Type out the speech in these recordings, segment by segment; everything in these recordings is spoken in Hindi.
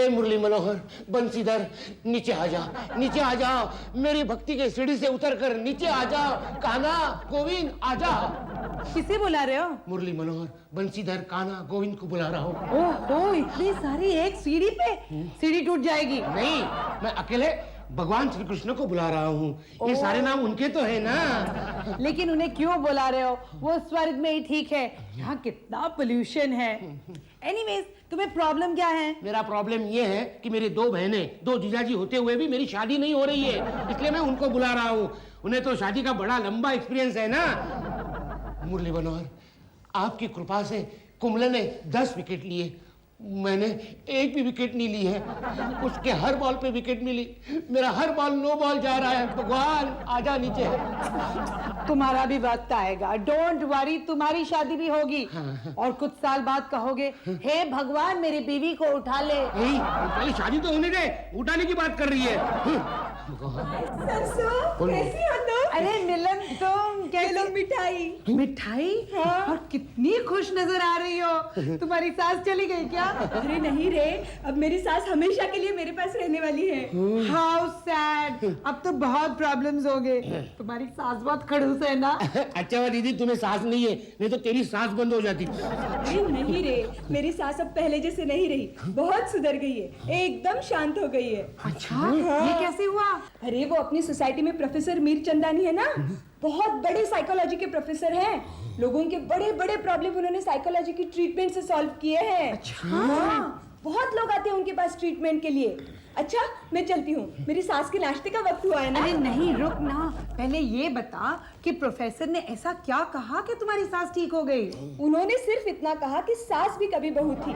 ए मुरली मनोहर, बंसीधर, नीचे आ जा, नीचे आ जाओ, मेरी भक्ति के सीढ़ी से उतर कर नीचे आ जाओ। कान्हा, गोविंद, आ जाओ। किसे बुला रहे हो? मुरली मनोहर, बंसीधर, कान्हा, गोविंद को बुला रहा हूँ। ओहो, इतनी सारी एक सीढ़ी पे? सीढ़ी टूट जाएगी। नहीं, मैं अकेले भगवान श्री कृष्ण को बुला रहा हूँ। ये सारे नाम उनके तो है ना। लेकिन उन्हें क्यों बुला रहे हो? वो स्वर्ग में ही ठीक है, यहाँ कितना पोल्यूशन है। एनीवेज, तुम्हें प्रॉब्लम क्या है? मेरा प्रॉब्लम ये है कि मेरी दो बहनें, दो जीजाजी होते हुए भी मेरी शादी नहीं हो रही है, इसलिए मैं उनको बुला रहा हूँ। उन्हें तो शादी का बड़ा लंबा एक्सपीरियंस है ना। मुरली मनोहर, आपकी कृपा से कुंबले ने 10 विकेट लिए, मैंने एक भी विकेट नहीं ली है। उसके हर बॉल पे विकेट मिली, मेरा हर बॉल नो बॉल जा रहा है। भगवान, आजा नीचे। तुम्हारा भी वक्त आएगा, डोंट वरी, तुम्हारी शादी भी होगी। और कुछ साल बाद कहोगे, हे भगवान मेरी बीवी को उठा ले। पहले शादी तो होने दे, उठाने की बात कर रही है। सरसों, कैसी हो तुम? अरे मिलन, तुम कैसे? मिठाई। मिठाई? हाँ। और कितनी खुश नजर आ रही हो। तुम्हारी सास चली गई क्या? अरे नहीं रे, अब मेरी सास हमेशा के लिए मेरे पास रहने वाली है। हाउ सैड, अब तो बहुत प्रॉब्लम्स हो गए। तुम्हारी सास बहुत खड़ूस है ना? अच्छा हुआ दीदी तुम्हें सास नहीं है, नहीं तो तेरी सांस बंद हो जाती। अरे नहीं रे, मेरी सास अब पहले जैसे नहीं रही, बहुत सुधर गई है, एकदम शांत हो गई है। अच्छा, ये कैसे हुआ? अरे वो अपनी सोसाइटी में प्रोफेसर मीर चंदानी है ना, बहुत बड़े साइकोलॉजी के प्रोफेसर हैं। लोगों के बड़े बड़े प्रॉब्लम उन्होंने साइकोलॉजी की ट्रीटमेंट से सॉल्व किए हैं। अच्छा। हाँ, बहुत लोग आते हैं उनके पास ट्रीटमेंट के लिए। अच्छा, मैं चलती हूँ, मेरी सास के नाश्ते का वक्त हुआ है ना। अरे नहीं, रुक ना, पहले ये बता कि प्रोफेसर ने ऐसा क्या कहा कि तुम्हारी सास ठीक हो गई? उन्होंने सिर्फ इतना कहा कि सास भी कभी बहू थी।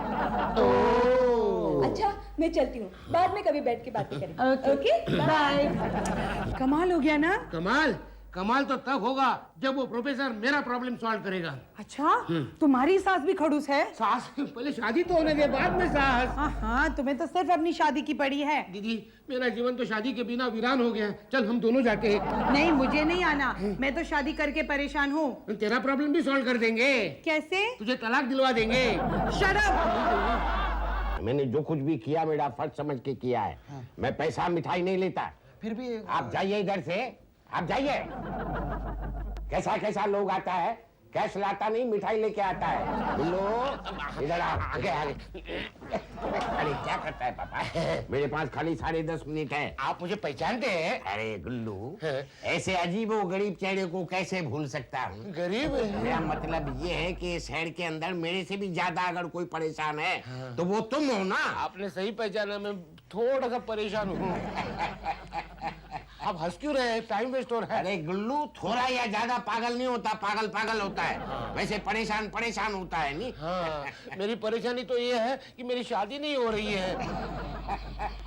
अच्छा, मैं चलती हूँ, बाद में कभी बैठ के बातें करेंगे। Okay, bye. कमाल हो गया ना? कमाल कमाल तो तब होगा जब वो प्रोफेसर मेरा प्रॉब्लम सॉल्व करेगा। अच्छा, तुम्हारी सास भी खड़ूस है? सास पहले शादी तो होने दे, बाद में सास। हाँ, तुम्हें तो सिर्फ अपनी शादी की पड़ी है। दीदी, मेरा जीवन तो शादी के बिना वीरान हो गया। चल हम दोनों जाते हैं। नहीं, मुझे नहीं आना, मैं तो शादी करके परेशान हूँ। तेरा प्रॉब्लम भी सॉल्व कर देंगे। कैसे? तुझे तलाक दिलवा देंगे। Shut up. मैंने जो कुछ भी किया मेरा फर्ज समझ के किया है। मैं पैसा मिठाई नहीं लेता। फिर भी आप जाइए इधर से, आप जाइए। कैसा कैसा लोग आता है, कैश लाता नहीं, मिठाई लेके आता है। लो इधर आओ, आगे आगे। अरे क्या करता है पापा? मेरे पास खाली 10.5 मिनट है। आप मुझे पहचानते हैं? अरे गुल्लू, ऐसे अजीब व गरीब चेहरे को कैसे भूल सकता हूँ? गरीब? मेरा मतलब ये है कि शहर के अंदर मेरे से भी ज्यादा अगर कोई परेशान है तो वो तुम हो ना। आपने सही पहचाना, मैं थोड़ा सा परेशान हूँ। आप हंस क्यों रहे हैं? टाइम वेस्ट हो रहा है। अरे गुल्लू, थोड़ा या ज्यादा पागल नहीं होता, पागल पागल होता है। वैसे परेशान परेशान होता है नहीं। हाँ, मेरी परेशानी तो ये है कि मेरी शादी नहीं हो रही है।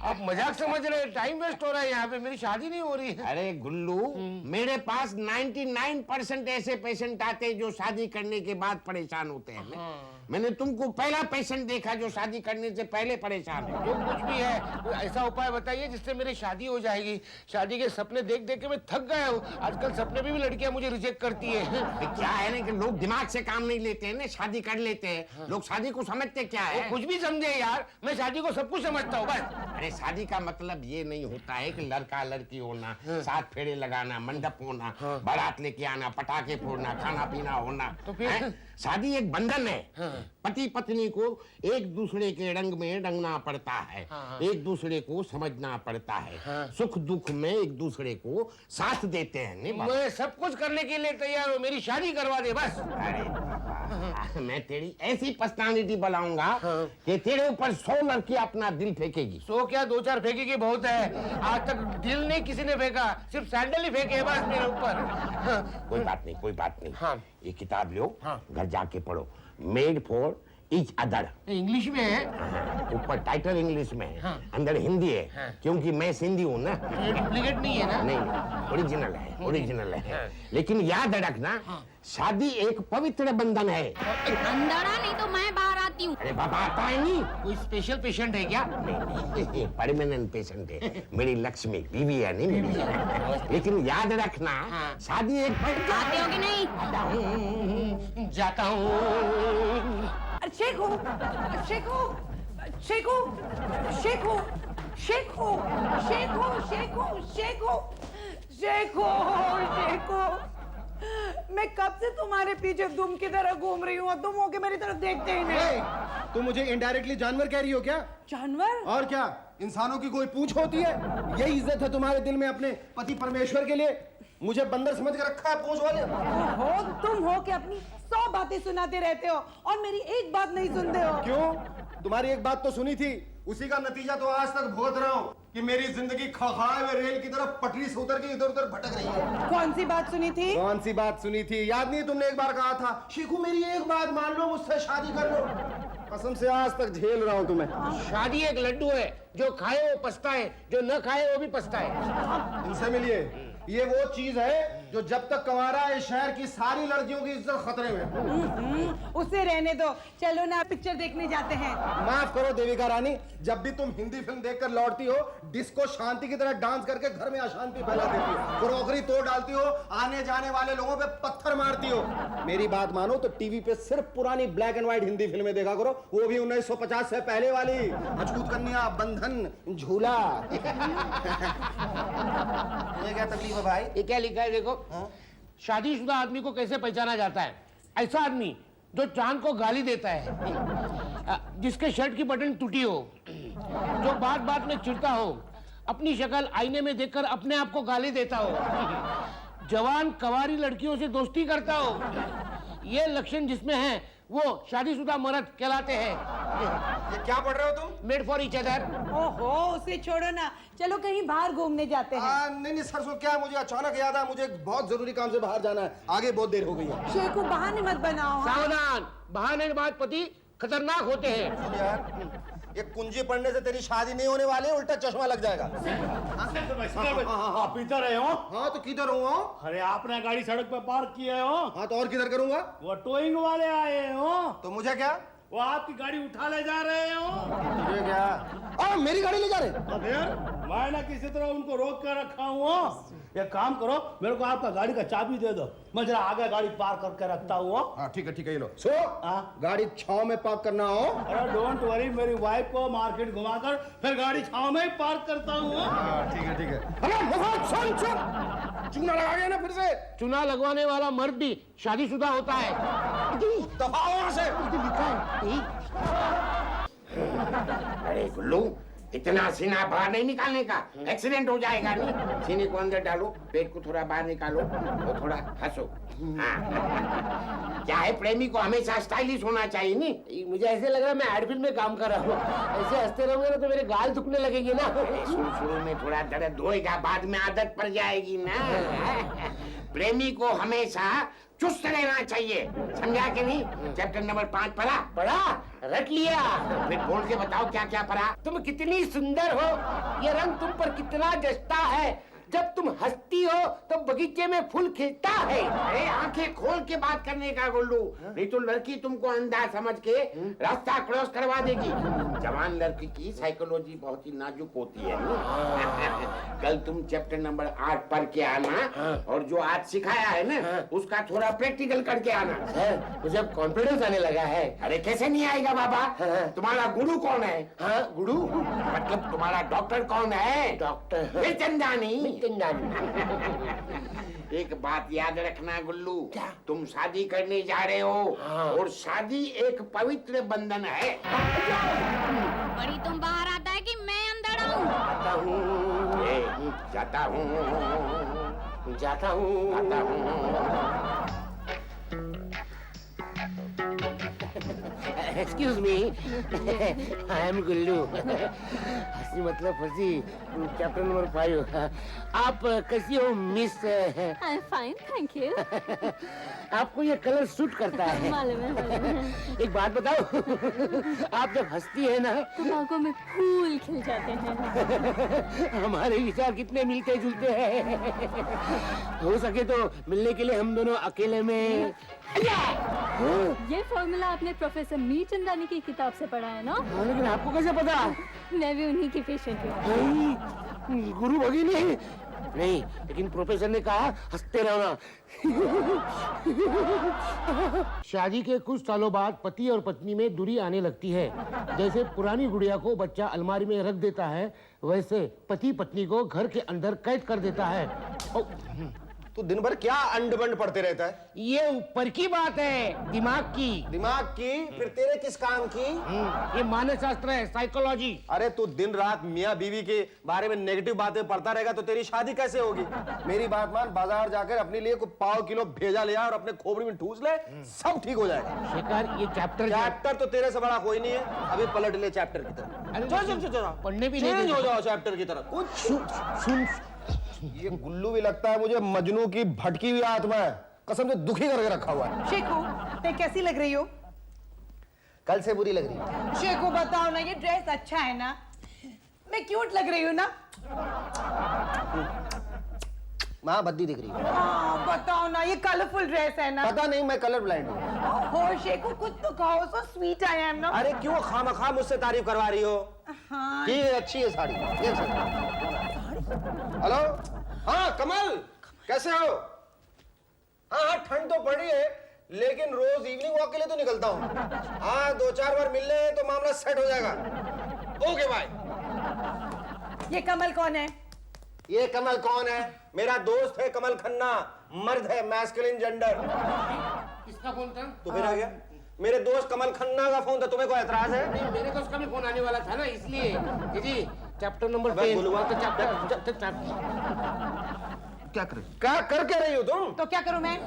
आप मजाक समझ रहे हैं? टाइम वेस्ट हो रहा है यहाँ पे, मेरी शादी नहीं हो रही है। अरे गुल्लू, मेरे पास 99% ऐसे पेशेंट आते हैं जो शादी करने के बाद परेशान होते हैं। मैंने तुमको पहला पेशेंट देखा जो शादी करने से पहले परेशान है। जो कुछ भी है, कोई ऐसा उपाय बताइए जिससे मेरी शादी हो जाएगी। शादी के सपने देख देख के मैं थक गया हूँ। आजकल सपने में भी लड़कियां मुझे रिजेक्ट करती है। क्या है ना कि लोग दिमाग से काम नहीं लेते हैं ना, शादी कर लेते हैं। लोग शादी को समझते क्या है? कुछ भी समझे यार, मैं शादी को सब कुछ समझता हूँ बस। अरे शादी का मतलब ये नहीं होता है कि लड़का लड़की होना, 7 फेरे लगाना, मंडप होना, बारात लेके आना, पटाखे फोड़ना, खाना पीना होना। तो फिर शादी एक बंधन है। पति पत्नी को एक दूसरे के रंग में रंगना पड़ता है। एक दूसरे को समझना पड़ता है। सुख दुख में एक दूसरे को साथ देते हैं। नहीं मैं सब कुछ करने के लिए तैयार हूँ, मेरी शादी करवा दे बस। अरे मैं तेरी ऐसी पर्सनालिटी बनाऊंगा कि तेरे ऊपर 100 लड़की अपना दिल फेंकेगी। 100 क्या, 2-4 फेंकेगी बहुत है। आज तक दिल नहीं किसी ने फेंका, सिर्फ सैंडल ही फेंके बस मेरे ऊपर। कोई बात नहीं, कोई बात नहीं। हाँ। ये किताब लो, हाँ। घर जाके पढ़ो। Made for each other. English में है? ऊपर टाइटल इंग्लिश में है, हाँ। अंदर हिंदी है। हाँ। क्योंकि मैं सिंधी हूँ ना। डुप्लीकेट नहीं है ना? नहीं, ओरिजिनल है, ओरिजिनल है। लेकिन याद रखना, शादी एक पवित्र बंधन है। अंदर आ, नहीं तो मैं बाहर आती हूँ। अरे बाबा आता है नहीं। कोई स्पेशल पेशेंट है क्या? नहीं, परमानेंट पेशेंट है। मेरी लक्ष्मी बीवी है नहीं मेरी। लेकिन याद रखना, शादी एक आते हो कि नहीं? जाता हूँ। शेखू, शेखू, शेखू शेखू शेखू शेखू शेखू शेखू शेखू शेखू मैं कब से तुम्हारे पीछे दुम की तरह घूम रही हूँ, तुम होके मेरी तरफ देखते ही नहीं। तुम मुझे इनडायरेक्टली जानवर कह रही हो क्या? जानवर? और क्या, इंसानों की कोई पूंछ होती है? यही इज्जत है तुम्हारे दिल में अपने पति परमेश्वर के लिए? मुझे बंदर समझ के रखा है पूंछ वाले। हो तुम हो कि अपनी 100 बातें सुनाते रहते हो और मेरी एक बात नहीं सुनते हो। क्यों? तुम्हारी एक बात तो सुनी थी, उसी का नतीजा तो आज तक भुगत रहा हूँ कि मेरी जिंदगी खखाए हुए रेल की तरफ पटरी से उतर के इधर उधर भटक रही है। कौन सी बात सुनी थी? कौन सी बात सुनी थी? याद नहीं? तुमने एक बार कहा था, शेखू मेरी एक बात मान लो, मुझसे शादी कर लो। कसम से आज तक झेल रहा हूँ तुम्हें। शादी एक लड्डू है, जो खाए वो पछताए, जो न खाए वो भी पछताए। इनसे मिलिए, ये वो चीज है जो जब तक कंवारा है, इस शहर की सारी लड़कियों की इज्जत खतरे में। उसे रहने दो, चलो ना पिक्चर देखने जाते हैं। माफ करो देविका रानी, जब भी तुम हिंदी फिल्म देखकर लौटती हो, डिस्को शांति की तरह डांस करके घर में अशांति फैला देती हो, क्रॉकरी तोड़ डालती हो, आने जाने वाले लोगों पे पत्थर मारती हो। मेरी बात मानो तो टीवी पे सिर्फ पुरानी ब्लैक एंड व्हाइट हिंदी फिल्में देखा करो, वो भी 1950 से पहले वाली। अछूत कन्या, बंधन, झूला। ये क्या तकलीफ है भाई? ये क्या लिखा है देखो। शादीशुदा आदमी को कैसे पहचाना जाता है? ऐसा आदमी जो चांद को गाली देता है, जिसके शर्ट की बटन टूटी हो, जो बात बात में चिढ़ता हो, अपनी शक्ल आईने में देखकर अपने आप को गाली देता हो, जवान कवारी लड़कियों से दोस्ती करता हो। ये लक्षण जिसमें है वो शादीशुदा मर्द कहलाते हैं। ये क्या पढ़ रहे हो तुम? Made for each other. ओहो, उसे छोड़ो ना, चलो कहीं बाहर घूमने जाते हैं। नहीं सर, सो क्या, मुझे अचानक याद आया, मुझे एक बहुत जरूरी काम से बाहर जाना है, आगे बहुत देर हो गई है। शेखू बहाने मत बनाओ। हाँ? सावधान, बहाने के बाद पति खतरनाक होते हैं। सुन यार, ये कुंजी पढ़ने से तेरी शादी नहीं होने वाली, उल्टा चश्मा लग जाएगा। आप इधर रहे हो? हाँ तो किधर हूँ? अरे आपने गाड़ी सड़क पे पार्क किए हो, हाँ तो और किधर करूंगा? वो टोइंग वाले आए हो, तो मुझे क्या? वो आपकी गाड़ी उठा ले जा रहे हो। मुझे क्या? मेरी गाड़ी ले जा रहे? तो फिर मैं ना किसी तरह उनको रोक कर रखा हूँ। एक काम करो, मेरे को आपका गाड़ी का चाबी दे दो, मैं जरा आगे गाड़ी पार्क करके रखता हूँ। हाँ ठीक है, ये लो। सो हाँ? गाड़ी छाव में पार्क करना हो। अरे डोंट वरी, मेरी वाइफ को मार्केट घुमाकर फिर गाड़ी छाव में ही पार्क करता हूँ। हाँ ठीक है। हेलो मोहन, सुन, चूना लगा गया ना फिर से। चुनाव लगवाने वाला मर्द भी शादीशुदा होता है। दफा हो वहाँ से। अरे गुल्लू, इतना सीना बाहर नहीं निकालने का, एक्सीडेंट हो जाएगा। नहीं, सीने को अंदर डालो, पेट को थोड़ा बाहर निकालो और थोड़ा हंसो। हाँ। क्या है, प्रेमी को हमेशा स्टाइलिश होना चाहिए। नहीं, मुझे ऐसे लग रहा है मैं एडमिन में काम कर रहा हूँ। ऐसे हंसते रहोगे ना तो मेरे गाल दुखने लगेंगे ना। शुरू में थोड़ा दर्द होएगा, बाद में आदत पड़ जाएगी ना। प्रेमी को हमेशा चुस्त रहना चाहिए, समझा कि नहीं? चैप्टर नंबर 5 पढ़ा? रट लिया? फिर बोल के बताओ क्या क्या पढ़ा। तुम कितनी सुंदर हो, ये रंग तुम पर कितना जचता है। जब तुम हंसती हो तो बगीचे में फूल खिलता है। अरे आंखें खोल के बात करने का गुल्लू, नहीं तो लड़की तुमको अंधा समझ के रास्ता क्रॉस करवा देगी। जवान लड़की की साइकोलॉजी बहुत ही नाजुक होती है। कल तुम चैप्टर नंबर 8 पढ़ के आना, और जो आज सिखाया है ना उसका थोड़ा प्रैक्टिकल करके आना। सर, मुझे अब कॉन्फिडेंस आने लगा है। अरे कैसे नहीं आएगा बाबा? तुम्हारा गुरु कौन है? हाँ, गुरु मतलब तुम्हारा डॉक्टर कौन है? डॉक्टर चंदानी। एक बात याद रखना गुल्लू, तुम शादी करने जा रहे हो। हाँ। और शादी एक पवित्र बंधन है। बड़ी तुम बाहर आता है कि मैं अंदर आऊं? आता हूँ, जाता हूँ, जाता हूँ। Excuse me, I am गुल्लू। हंसी मतलब फंसी। Chapter number 5। आप कैसी हो miss? I'm fine, thank you. आपको ये कलर सूट करता है। मालूम है। एक बात बताओ, आप जब हंसती है ना तो आंखों में फूल खिल जाते हैं। हमारे विचार कितने मिलते जुलते हैं। हो सके तो मिलने के लिए हम दोनों अकेले में। ये फॉर्मूला आपने प्रोफेसर मीर चंदानी की किताब से पढ़ा है ना? लेकिन आपको कैसे पता? मैं भी उन्हीं की पेशेंट हूँ। गुरु भगिनी, नहीं, लेकिन प्रोफेसर ने कहा हंसते रहना। शादी के कुछ सालों बाद पति और पत्नी में दूरी आने लगती है। जैसे पुरानी गुड़िया को बच्चा अलमारी में रख देता है, वैसे पति पत्नी को घर के अंदर कैद कर देता है। तू दिन भर क्या अंड बंड पढ़ते रहता है? ये ऊपर की बात है, दिमाग की। दिमाग की? फिर तेरे किस काम की? ये मानस शास्त्र है, साइकोलॉजी। अरे तू दिन रात मियाँ बीवी के बारे में नेगेटिव बातें पढ़ता रहेगा तो तेरी शादी कैसे होगी? मेरी बात मान, बाजार जाकर अपने लिए कोई पाव किलो भेजा ले आ और अपने खोपड़ी में ठूस ले, सब ठीक हो जाएगा। शेखर, ये चैप्टर तो तेरे से बड़ा कोई नहीं है। अभी पलट ले चैप्टर की तरफ। चल पढ़ने भी नहीं चेंज हो देते। जाओ चैप्टर की तरफ। कुछ सुन, ये गुल्लू भी लगता है मुझे मजनू की भटकी हुई आत्मा है, कसम से दुखी करके रखा हुआ है। शेखू, मैं कैसी लग रही हूँ? कल से बुरी लग रही है। शेखू बताओ ना, ये ड्रेस अच्छा है ना? मैं क्यूट लग रही हूँ ना? माँ बद्दी दिख रही है। हाँ, बताओ ना, ये कलरफुल ड्रेस है ना? पता नहीं, मैं कलर ब्लाइंड हूँ। हो शेखू, कुछ तो कहो, सो स्वीट आई एम ना। अरे क्यों खामखा मुझसे तारीफ करवा रही हो? हाँ, ठीक है, अच्छी है साड़ी। ये हेलो, हाँ कमल, कैसे हो? हाँ, ठंड तो पड़ रही है, लेकिन रोज इवनिंग वॉक के लिए तो निकलता हूँ। हाँ, 2-4 बार मिल ले तो मामला सेट हो जाएगा। Okay bye. ये कमल कौन है? ये कमल कौन है? मेरा दोस्त है कमल खन्ना, मर्द है, मैस्कुलिन जेंडर। किसका फोन था? तो फिर आ गया। मेरे दोस्त कमल खन्ना का फोन था, तुम्हें कोई एतराज है? नहीं, मेरे दोस्त का भी फोन आने वाला था ना, इसलिए। जी, चैप्टर नंबर अबे 10। गुलुआ, तो चैप्टर क्या कर क्या करके रही हो तुम? तो क्या करूं मैं?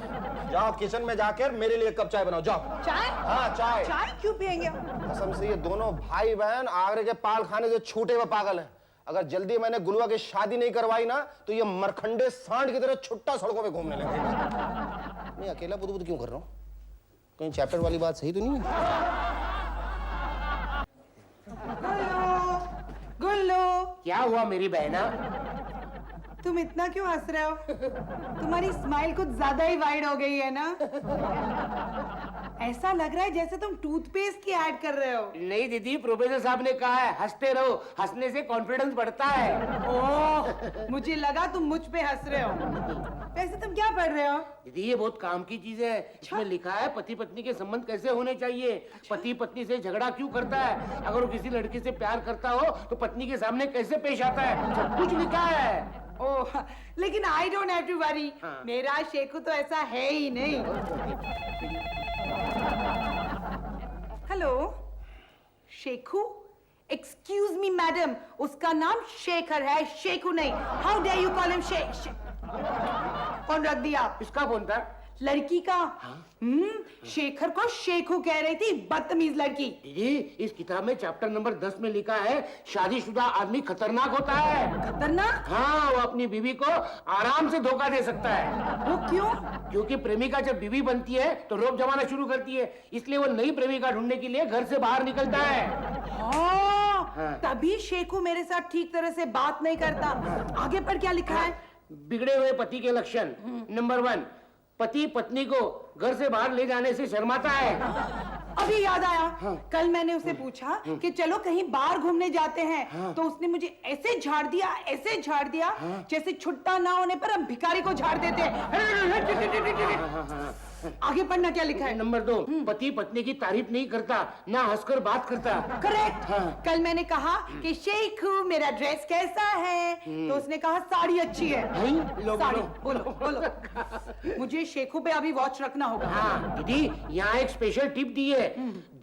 जाओ किचन में जाकर मेरे लिए एक कप चाय बनाओ, जाओ। चाय? हाँ, चाय। चाय क्यों पियेंगे? कसम से ये दोनों भाई बहन आगरे के पाल खाने से छूटे हुए पागल हैं। अगर जल्दी मैंने गुलुआ की शादी नहीं करवाई ना तो ये मरखंडे सांड की तरह छुट्टा सड़कों पे घूमने लगेगा। मैं अकेला बुद बुद क्यों कर रहा हूँ? कहीं चैप्टर वाली बात सही तो नहीं है? गुल्लू, गुल्लू, क्या हुआ मेरी बहना? तुम इतना क्यों हंस रहे हो? तुम्हारी स्माइल कुछ ज्यादा ही वाइड हो गई है ना? ऐसा लग रहा है जैसे तुम टूथपेस्ट की ऐड कर रहे हो। नहीं दीदी, प्रोफेसर साहब ने कहा है हंसते रहो, हंसने से कॉन्फिडेंस बढ़ता है। ओह, मुझे लगा तुम मुझ पे हंस रहे हो। वैसे तुम क्या पढ़ रहे हो? दीदी, ये बहुत काम की चीज है। इसमें लिखा है पति पत्नी के संबंध कैसे होने चाहिए, पति पत्नी से झगड़ा क्यों करता है, अगर वो किसी लड़की से प्यार करता हो तो पत्नी के सामने कैसे पेश आता है, सब कुछ लिखा है। ओह, लेकिन I don't have to worry. हाँ। मेरा शेखू तो ऐसा है ही नहीं। Hello, Shekhu? Excuse me madam, उसका नाम शेखर है, शेखू नहीं। How dare you call him कौन रख दिया? इसका फोन था? लड़की का। शेखर को शेखू कह रही थी, बदतमीज लड़की। दीदी, इस किताब में चैप्टर नंबर 10 में लिखा है शादीशुदा आदमी खतरनाक होता है। खतरनाक? हाँ, वो अपनी बीवी को आराम से धोखा दे सकता है। वो क्यों? क्योंकि प्रेमिका जब बीवी बनती है तो रोब जमाना शुरू करती है, इसलिए वो नई प्रेमिका ढूंढने के लिए घर से बाहर निकलता है। हाँ, तभी शेखू मेरे साथ ठीक तरह से बात नहीं करता। आगे पर क्या लिखा है? बिगड़े हुए पति के लक्षण। नंबर 1, पति पत्नी को घर से बाहर ले जाने से शर्माता है। अभी याद आया, कल मैंने उसे पूछा कि चलो कहीं बाहर घूमने जाते हैं, तो उसने मुझे ऐसे झाड़ दिया, ऐसे झाड़ दिया, जैसे छुट्टा ना होने पर हम भिखारी को झाड़ देते हैं। आगे पढ़ना क्या लिखा है? नंबर 2, पति पत्नी की तारीफ नहीं करता, ना हंसकर बात करता। करेक्ट। कल मैंने कहा कि शेखू मेरा ड्रेस कैसा है, तो उसने कहा साड़ी अच्छी है। साड़ी बोलो बोलो। मुझे शेखू पे अभी वॉच रखना होगा। हाँ दीदी, यहाँ एक स्पेशल टिप दी है।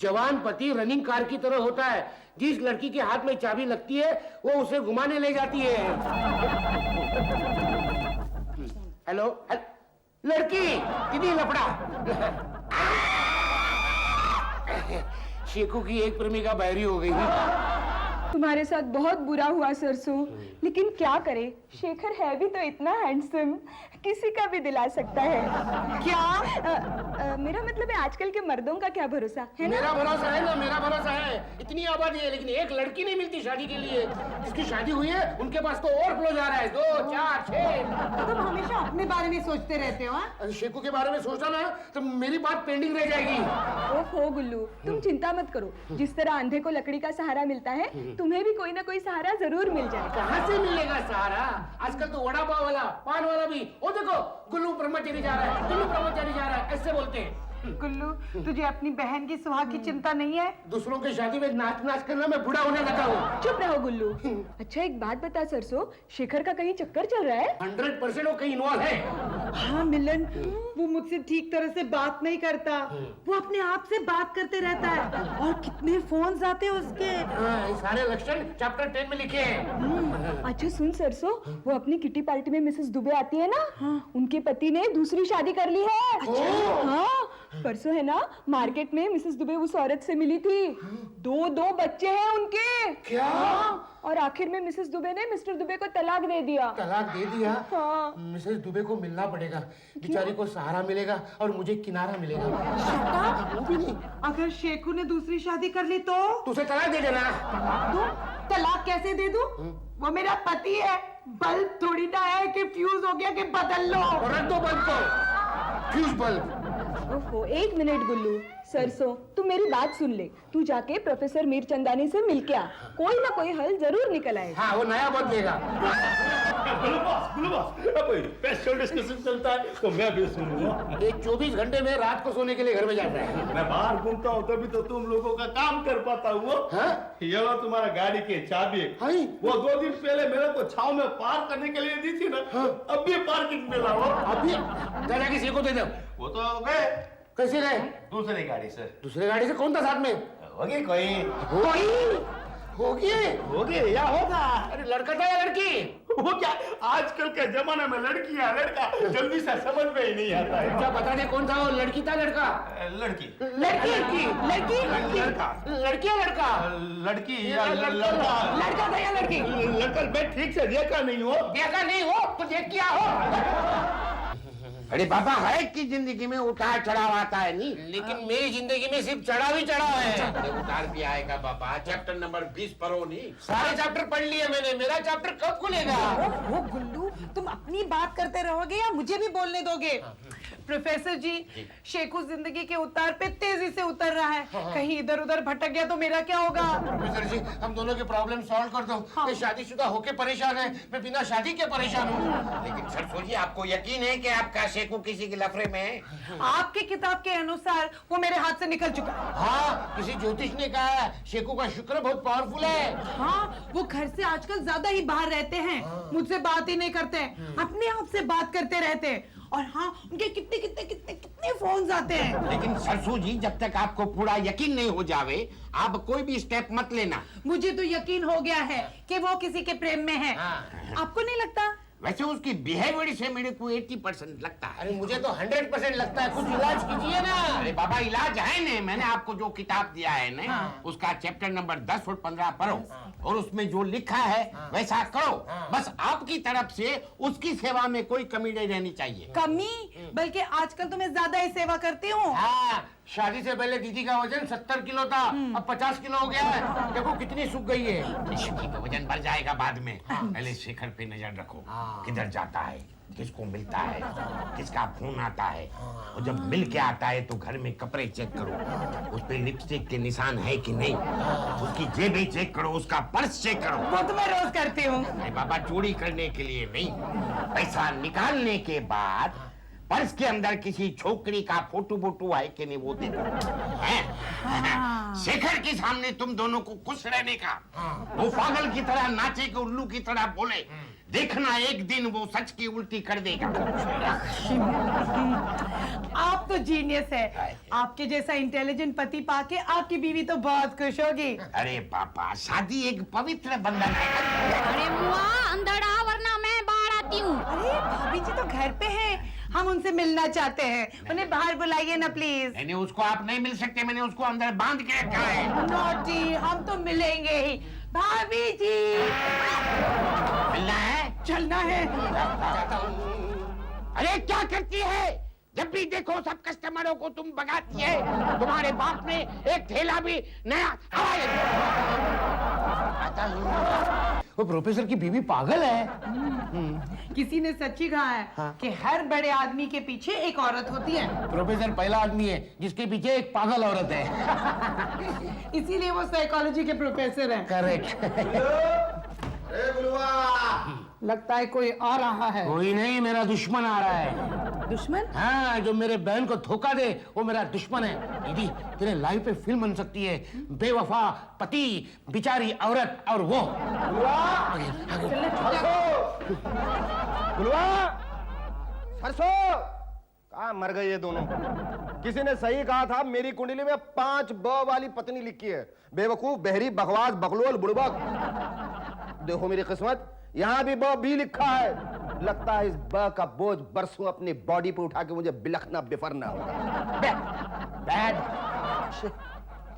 जवान पति रनिंग कार की तरह होता है, जिस लड़की के हाथ में चाबी लगती है वो उसे घुमाने ले जाती है। हेलो, लड़की, दीदी लफड़ा। शेखू की एक प्रेमिका बहरी हो गई। तुम्हारे साथ बहुत बुरा हुआ सरसू, लेकिन क्या करे, शेखर है भी तो इतना हैंडसम, किसी का भी दिला सकता है। क्या? मेरा मतलब है आजकल के मर्दों का क्या भरोसा है ना? मेरा भरोसा है ना, मेरा भरोसा है। इतनी आबादी है लेकिन एक लड़की नहीं मिलती शादी के लिए। जिसकी शादी हुई है उनके पास तो और फ्लो जा रहा है, 2, 4, 6। तो तुम हमेशा अपने बारे में सोचते रहते हो। हाँ? शेखू के बारे में सोचा ना तो मेरी बात पेंडिंग रह जाएगी। ओहो गुल्लू, तुम चिंता मत करो, जिस तरह अंधे को लकड़ी का सहारा मिलता है, तुम्हें तुम्हें भी कोई ना कोई सहारा जरूर मिल जाएगा। कहाँ से मिलेगा सहारा? आजकल तो वड़ा पाव वाला, पान वाला भी, ओ देखो गुल्लू ब्रह्मचारी जा रहा है, गुल्लू ब्रह्मचारी जा रहा है, ऐसे बोलते हैं। गुल्लू, तुझे अपनी बहन की सुहाग की चिंता नहीं है? दूसरों की शादी में नाच नाच करना मैं बूढ़ा होने लगा हूँ। चुप रहो गुल्लू। अच्छा एक बात बता सरसों, शेखर का कहीं चक्कर चल रहा है? 100% वो कहीं इन्वॉल्व है। हाँ मिलन, वो मुझसे ठीक तरह से बात नहीं करता, वो अपने आप से बात करते रहता है और कितने फोन्स आते हैं उसके। हाँ, ये सारे लक्षण चैप्टर 10 में लिखे हैं। अच्छा सुन सरसों, वो अपनी किटी पार्टी में मिसेस दुबे आती है ना, उनके पति ने दूसरी शादी कर ली है। हाँ, परसों है ना मार्केट में मिसेस दुबे उस औरत से मिली थी, दो बच्चे हैं उनके। क्या? हाँ, और आखिर में मिसेस दुबे ने मिस्टर दुबे को तलाक दे दिया। तलाक दे दिया? हाँ। मिसेस दुबे को मिलना पड़ेगा, बेचारी को सहारा मिलेगा और मुझे किनारा मिलेगा। वो भी नहीं। अगर शेखू ने दूसरी शादी कर ली तो? तुझे तलाक दे देना। दूं? तलाक कैसे दे दूं? वो मेरा पति है, बल्ब थोड़ी ना है कि फ्यूज हो गया कि बदल लो। और रख दो बल्ब को, फ्यूज बल्ब। ओहो, एक मिनट गुल्लू। सरसों तू मेरी बात सुन ले, तू जाके प्रोफेसर मीरचंदानी से मिल के आ, कोई ना कोई हल जरूर निकल आएगा। हाँ, वो नया बल्ब देगा। गुल्लू बॉस, अब स्पेशल डिस्कशन चलता है तो मैं भी सुनूंगा। ये 24 घंटे में रात को सोने के लिए घर में जाता है। मैं बाहर घूमता हूँ तभी तो तुम लोगों का काम कर पाता हूँ। हाँ? ये लो तुम्हारा गाड़ी की चाबी। हाँ? वो 2 दिन पहले मेरे को छाव में पार्क करने के लिए दी थी ना। हाँ? अब भी पार्किंग मिला हो। अभी दादा किसी को दे दो। वो तो गए कैसे गए? दूसरी गाड़ी से। दूसरे गाड़ी से? कौन था साथ में? होगी कोई। होगी होगी या होगा। अरे लड़का था या लड़की? वो क्या, आजकल के जमाने में लड़की या लड़का जल्दी से समझ में ही नहीं आता है। क्या बता दे कौन था वो, लड़की था लड़का? लड़की लड़की लड़की लड़का लड़की या लड़का? लड़की या लड़का। लड़का था या लड़की? लड़का मैं ठीक से देखा नहीं हो। देखा नहीं हो तो देख क्या हो? अरे बाबा, हर एक की जिंदगी में उतार चढ़ाव आता है नहीं, लेकिन मेरी जिंदगी में सिर्फ चढ़ाव ही चढ़ाव है। अरे उतार भी आएगा बाबा। चैप्टर नंबर 20 पढ़ो नहीं। सारे चैप्टर पढ़ लिए मैंने, मेरा चैप्टर कब खुलेगा? वो गुल्लू, तुम अपनी बात करते रहोगे या मुझे भी बोलने दोगे? प्रोफेसर जी, शेखू जिंदगी के उतार पे तेजी से उतर रहा है, कहीं इधर उधर भटक गया तो मेरा क्या होगा? प्रोफेसर जी, हम दोनों के प्रॉब्लम सॉल्व कर दो। ये शादीशुदा होके परेशान है, मैं बिना शादी के परेशान हूँ। लेकिन सरसों जी, आपको यकीन है कि आपका शेखू किसी के लफड़े में है? आपकी किताब के अनुसार वो मेरे हाथ से निकल चुका है। हाँ, किसी ज्योतिष ने कहा है शेखू का शुक्र बहुत पावरफुल है। हाँ, वो घर से आजकल ज्यादा ही बाहर रहते हैं, मुझसे बात ही नहीं करते, अपने आप से बात करते रहते हैं। और हाँ, उनके कितने फोन्स आते हैं। लेकिन सरसों जी, जब तक आपको पूरा यकीन नहीं हो जावे, आप कोई भी स्टेप मत लेना। मुझे तो यकीन हो गया है कि वो किसी के प्रेम में है। आपको नहीं लगता? वैसे उसकी बिहेवियर से मेरे को 80% लगता है। अरे मुझे तो 100% लगता है, कुछ इलाज कीजिए ना। अरे बाबा, इलाज है ना, मैंने आपको जो किताब दिया है ना, उसका चैप्टर नंबर 10 और 15 पढ़ो और उसमें जो लिखा है वैसा करो। बस आपकी तरफ से उसकी सेवा में कोई कमी नहीं रहनी चाहिए। कमी? बल्कि आजकल तो मैं ज्यादा ही सेवा करती हूँ। हाँ, शादी से पहले दीदी का वजन 70 किलो था, अब 50 किलो हो गया है। देखो कितनी सूख गई है। ठीक है, वजन बढ़ जाएगा बाद में। पहले शेखर पे नजर रखो, किधर जाता है, किसको मिलता है, किसका फोन आता है, और जब मिल के आता है तो घर में कपड़े चेक करो, उस पे लिपस्टिक के निशान है कि नहीं, उसकी जेबें चेक करो, उसका पर्स चेक करो। वो तो मैं रोज करती हूँ। अरे बाबा, चोरी करने के लिए नहीं, पैसा निकालने के बाद पर्स के अंदर किसी छोकरी का फोटो है कि नहीं वो देखो। शेखर के सामने तुम दोनों को खुश रहने का, वो पागल की तरह नाचे कि उल्लू की तरह बोले, देखना एक दिन वो सच की उल्टी कर देगा। आप तो जीनियस है, आपके जैसा इंटेलिजेंट पति पाके आपकी बीवी तो बहुत खुश होगी। अरे पापा, शादी एक पवित्र बंधन है। अरे मुआ, अंदर आ वरना मैं बाहर आती हूँ। अरे भाभी जी तो घर पे हैं, हम उनसे मिलना चाहते हैं, उन्हें बाहर बुलाइए ना प्लीज। मैंने उसको आप नहीं मिल सकते, मैंने उसको अंदर बांध के रखा है। नॉटी, हम तो मिलेंगे ही। भाभी जी, मिलना है, चलना है। अरे क्या करती है, जब भी देखो सब कस्टमरों को तुम भगाती है। तुम्हारे बाप ने एक थैला भी नया आता हूँ। वो प्रोफेसर की बीवी पागल है। किसी ने सच्ची कहा है कि हर बड़े आदमी के पीछे एक औरत होती है। प्रोफेसर पहला आदमी है जिसके पीछे एक पागल औरत है। इसीलिए वो साइकोलॉजी के प्रोफेसर हैं। करेक्ट। अरे बुलवा, लगता है कोई आ रहा है। कोई नहीं, मेरा दुश्मन आ रहा है। दुश्मन? हाँ, जो मेरे बहन को धोखा दे वो मेरा दुश्मन है। दीदी, तेरे लाइफ पे फिल्म बन सकती है, बेवफा पति, बेचारी औरत और वो। बुलवा, सरसों, कहाँ मर गए ये दोनों? किसी ने सही कहा था, मेरी कुंडली में 5 ब वाली पत्नी लिखी है। बेवकूफ, बहरी, बकवास, बकलोल, बुड़बक। देखो मेरी किस्मत, यहाँ भी ब भी लिखा है। लगता है इस ब का बोझ बरसों अपनी बॉडी पे उठा के मुझे बिलखना बिफरना होगा। बैड।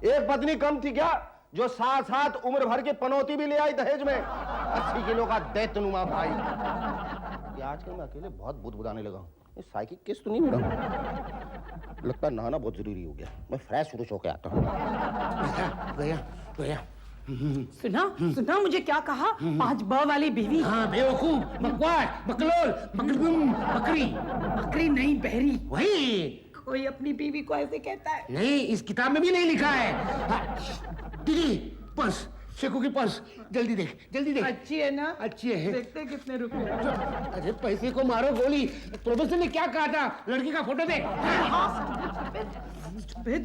एक पत्नी कम थी क्या, जो साथ साथ उम्र भर की पनौती भी ले आई दहेज में? 80 किलो का दैत्यनुमा भाई। ये आजकल मैं अकेले बहुत बुदबुदाने लगा हूँ। ये साइकिक केस तो नहीं हो रहा? लगता है नहाना बहुत जरूरी हो गया। मैं फ्रेश फ्रूश होके आता हूँ। गया। सुना मुझे क्या कहा? 5 ब वाली बीवी। हाँ, बेवकूफ, बकवास, बकलोल, बकरी। बकरी नहीं, बहरी। वही। कोई अपनी बीवी को ऐसे कहता है? नहीं, इस किताब में भी नहीं लिखा है। दीदी, पर्स, शेखू की पर्स, जल्दी देख, जल्दी देख। अच्छी है ना? अच्छी है। देखते कितने रुपए। अरे पैसे को मारो गोली। प्रोफेसर ने क्या कहा था? लड़की का फोटो देख।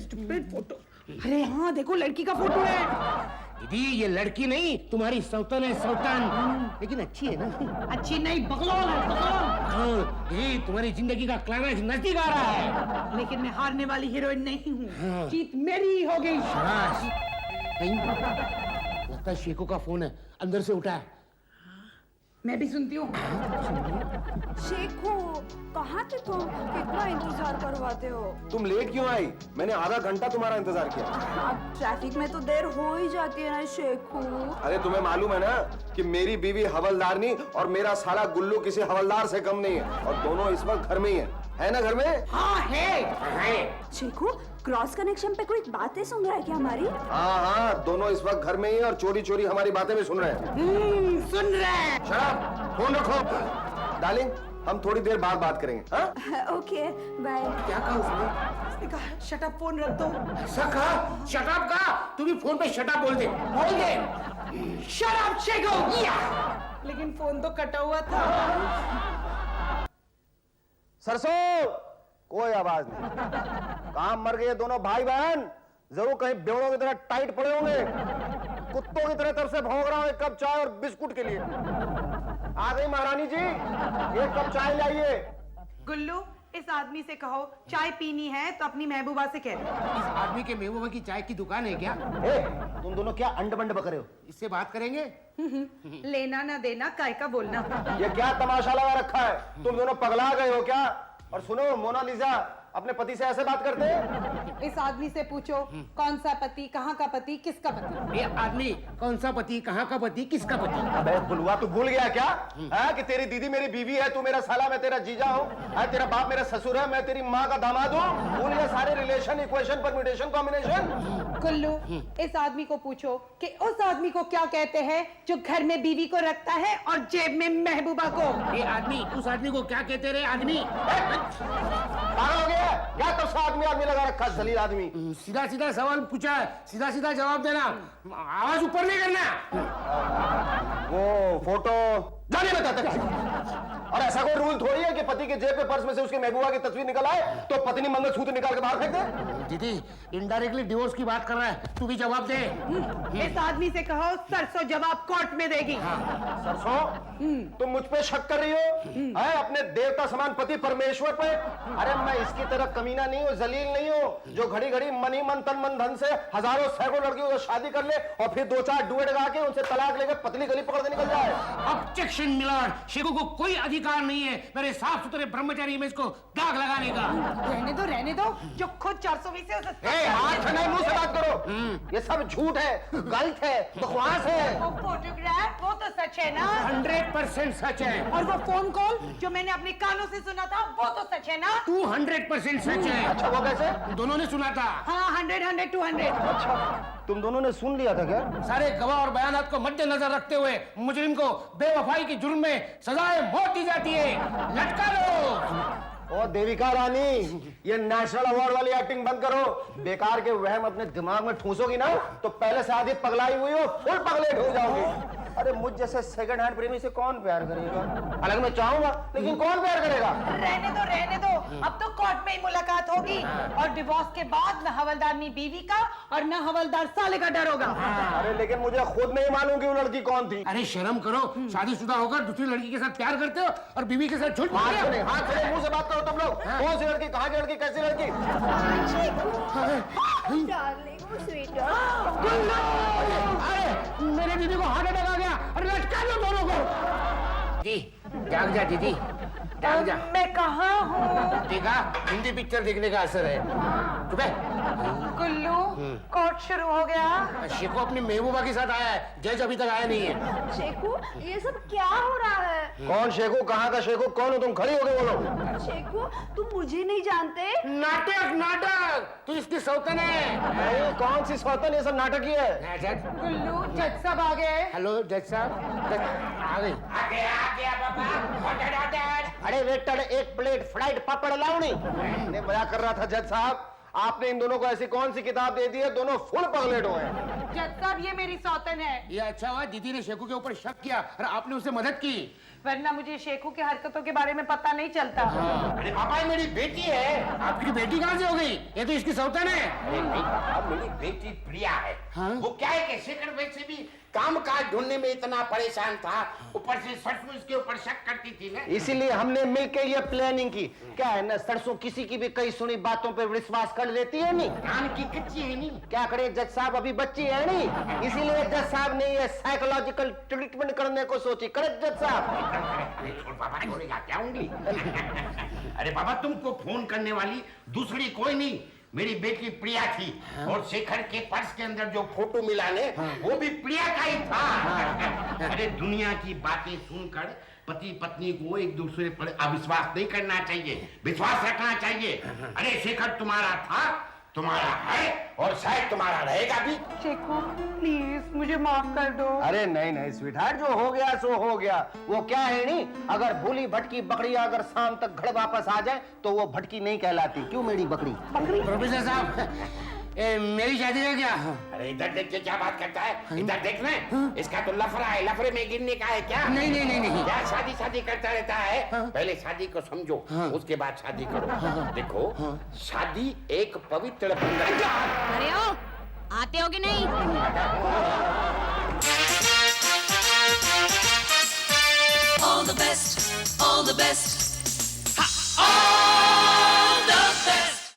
Stupid photo. अरे हाँ, देखो लड़की का फोटो है। दीदी, ये लड़की नहीं, तुम्हारी सौतन है, सौतन। लेकिन अच्छी है ना? अच्छी नहीं, बकलोल है, बकलोल। दीदी, तुम्हारी जिंदगी का क्लाइमैक्स नजदीक आ रहा है। लेकिन मैं हारने वाली हीरोइन नहीं हूँ। जीत मेरी ही हो गई। शाबाश। लगता है शेखू का फोन है, अंदर से उठा है। मैं भी सुनती हूँ। शेखू, कहाँ थे तुम? कितना इंतजार करवाते हो? तुम लेट क्यों आई? मैंने आधा घंटा तुम्हारा इंतजार किया। अब ट्रैफिक में तो देर हो ही जाती है ना शेखू। अरे तुम्हें मालूम है ना कि मेरी बीवी हवलदारनी और मेरा साला गुल्लू किसी हवलदार से कम नहीं है, और दोनों इस वक्त घर में ही है ना? घर में? हाँ है। शेखू, क्रॉस कनेक्शन पे कोई बातें सुन रहा है क्या हमारी? हाँ, दोनों इस वक्त घर में ही है और चोरी चोरी हमारी बातें भी सुन रहे हैं। सुन रहे। शराब, फोन रखो। डार्लिंग, हम थोड़ी देर बाद बात करेंगे। हाँ? Okay, bye. क्या कहा उसने? कहा शट अप, फोन रख दो। ऐसा कहा? शट अप कहा? तू भी फोन पे शट अप बोल दे, बोल दे। Shut up Shekhu. लेकिन फोन तो कटा हुआ था। सरसों, कोई आवाज नहीं। कहाँ मर गए दोनों भाई बहन? जरूर कहीं बेवड़ों की तरह टाइट पड़े होंगे। कुत्तों की तरह तरफ से भौंक रहा हूं एक कप चाय और बिस्कुट के लिए। आ गई महारानी जी, एक कप चाय लाइए। गुल्लू, इस आदमी से कहो चाय पीनी है तो अपनी महबूबा से कह दो। इस आदमी के महबूबा की चाय की दुकान है क्या? ए, तुम दोनों क्या अंड बंड बक रहे हो? इससे बात करेंगे? लेना ना देना, काय का बोलना। ये क्या तमाशा लगा रखा है? तुम दोनों पगला गए हो क्या? और सुनो मोनालिसा, अपने पति से ऐसे बात करते हैं? इस आदमी से पूछो कौन सा पति, कहाँ का पति, किसका पति। ये आदमी कौन सा पति, कहाँ का पति, किसका पति? अबे बुलवा, तू भूल गया क्या है कि तेरी दीदी मेरी बीवी है, तू मेरा साला, मैं तेरा जीजा हूँ, तेरा बाप मेरा ससुर है, मैं तेरी माँ का दामाद हूँ। भूल गया सारे रिलेशन, इक्वेशन, परम्यूटेशन, कॉम्बिनेशन। गुल्लू, इस आदमी को पूछो कि उस आदमी को क्या कहते हैं जो घर में बीवी को रखता है और जेब में महबूबा को। ये आदमी उस आदमी को क्या कहते रहे? आदमी पागल हो गया क्या? तब से आदमी आदमी लगा रखा, जलील आदमी। सीधा सीधा सवाल पूछा है, सीधा सीधा जवाब देना, आवाज ऊपर नहीं करना। वो फोटो जाने बताते। और ऐसा कोई रूल थोड़ी है कि पति के जेब पे पर्स में से उसकी महबूबा की तस्वीर निकल आए तो पत्नी मंगलसूत्र निकाल के बाहर फेंक दे। दीदी, इनडायरेक्टली डिवोर्स की बात कर रहा है, तू भी जवाब दे। इस आदमी से कहो सरसों जवाब कोर्ट में देगी। सरसों, तुम मुझ पे शक कर रही हो है? अपने देवता समान पति परमेश्वर पे? अरे मैं इसकी तरह कमीना नहीं हूँ, जलील नहीं हूँ, जो घड़ी घड़ी मन ही मन तन मन धन से हजारों सैकड़ों लड़कियों को शादी कर ले और फिर 2-4 डुएट गा के उनसे तलाक लेकर पतली गली पकड़ के निकल जाए। ऑब्जेक्शन मिलॉर्ड, शेखू को कोई अधिकार नहीं है मेरे साफ सुथरे ब्रह्मचारी इमेज को दाग लगाने का। रहने दो, जो खुद 420 है उसे हाथ नहीं, मुंह से बात करो। ये सब झूठ है, गलत है, बकवास है। वो फोटोग्राफ वो तो सच सच है ना? 100% सच है। और वो फोन कॉल जो मैंने अपने कानों से सुना था वो तो सच है ना? 200% सच है। अच्छा वो कैसे? दोनों ने सुना था। हाँ 100, 200। अच्छा तुम दोनों ने सुन लिया था क्या? सारे गवाह और बयानात को मद्देनजर रखते हुए मुजरिम को बेवफाई के जुर्म में सजाए मौत दी जाती है। लटका लो। और देविका रानी, ये नेशनल अवार्ड वाली एक्टिंग बंद करो। बेकार के वहम अपने दिमाग में ठूसोगी ना तो पहले से आधी पगलाई हुई हो फुल पगलेट हो जाओगी। अरे मुझ जैसे सेकंड हैंड प्रेमी से कौन प्यार करेगा? हालांकि मैं चाहूंगा लेकिन कौन प्यार करेगा? रहने दो। अब तो कोर्ट में ही मुलाकात होगी और डिवोर्स के बाद न हवलदारनी बीवी का और न हवलदार साले का डर होगा। अरे लेकिन मुझे खुद नहीं मालूम कि वो लड़की कौन थी। अरे शर्म करो, शादीशुदा होकर दूसरी लड़की के साथ प्यार करते हो और बीवी के साथ झूठ बोलते हो। हाथ से मुंह से बात करो तुम लोग। कौन सी लड़की, कहाँ की लड़की, कैसी लड़की? अरे मेरे बीवी को हार्ट अटैक आ गया। अरे लटका लो दोनों को। जी जाग जा दीदी, जाग जा। मैं कहाँ हूँ? देखा, हिंदी पिक्चर देखने का असर है। चुप है। गुल्लू, कोर्ट शुरू हो गया। शेखू अपनी महबूबा के साथ आया है, जज अभी तक आया नहीं है। शेखू, ये सब क्या हो रहा है? कौन शेखू, कहाँ का शेखू, कौन हो तुम? खड़ी हो गए बोलो। शेखू, तुम मुझे नहीं जानते? नाटक तू इसकी सौतन है। कौन सी सौतन, ये सब नाटक ही है। जज, गुल्लू, जज साहब आ गए। हेलो जज साहब। आ गई। आ गया बाबा। ऑर्डर। अरे वेटर, एक प्लेट फ्राइड पापड़ लाऊनी। मैं मजाक कर रहा था जज साहब। आपने इन दोनों को ऐसी कौन सी किताब दे दी है, दोनों फुल पगलेट हुए हैं। जज साहब ये मेरी सौतन है। ये अच्छा हुआ दीदी ने शेखू के ऊपर शक किया और आपने उसे मदद की। वरना मुझे शेखू की हरकतों के बारे में पता नहीं चलता। अरे पापा ये मेरी बेटी है। आपकी बेटी कहाँ से हो गई? ये तो इसकी सौतन है। अरे नहीं पापा, मेरी बेटी प्रिया है। हाँ? वो क्या है कि शेखर वैसे भी काम काज ढूंढने में इतना परेशान था, ऊपर से सरसों इसके ऊपर शक करती थी ना। इसीलिए हमने मिलके ये प्लानिंग की। क्या है ना, सरसों किसी की भी कई सुनी बातों पे विश्वास कर लेती है नहीं। कान की कच्ची है नहीं। क्या करे जज साहब, अभी बच्ची है नहीं, इसीलिए जज साहब ने ये साइकोलॉजिकल ट्रीटमेंट करने को सोची। करे जज साहब? अरे छोड़ पापा, बोलेगा क्या उंगली? अरे बाबा, तुमको फोन करने वाली दूसरी कोई नहीं, मेरी बेटी प्रिया थी। और शेखर के पर्स के अंदर जो फोटो मिला ने, वो भी प्रिया का ही था। अरे दुनिया की बातें सुनकर पति पत्नी को एक दूसरे पर अविश्वास नहीं करना चाहिए, विश्वास रखना चाहिए। अरे शेखर तुम्हारा था, तुम्हारा है और शायद तुम्हारा रहेगा भी। शेखू प्लीज मुझे माफ कर दो। अरे नहीं नहीं स्वीटहार्ट, जो हो गया सो हो गया। वो क्या है नहीं, अगर भूली भटकी बकरियां अगर शाम तक घर वापस आ जाए तो वो भटकी नहीं कहलाती। क्यों मेरी बकरी? प्रोफेसर साहब, मेरी शादी है क्या? अरे इधर देख के क्या बात करता है? इधर देखना, इसका तो लफड़ा है, लफड़े में गिरने का है क्या? नहीं। क्या शादी करता रहता है? पहले शादी को समझो, उसके बाद शादी करो। देखो, शादी एक पवित्र बंधन। अरे ओ, आते हो कि नहीं? All the best, all the best.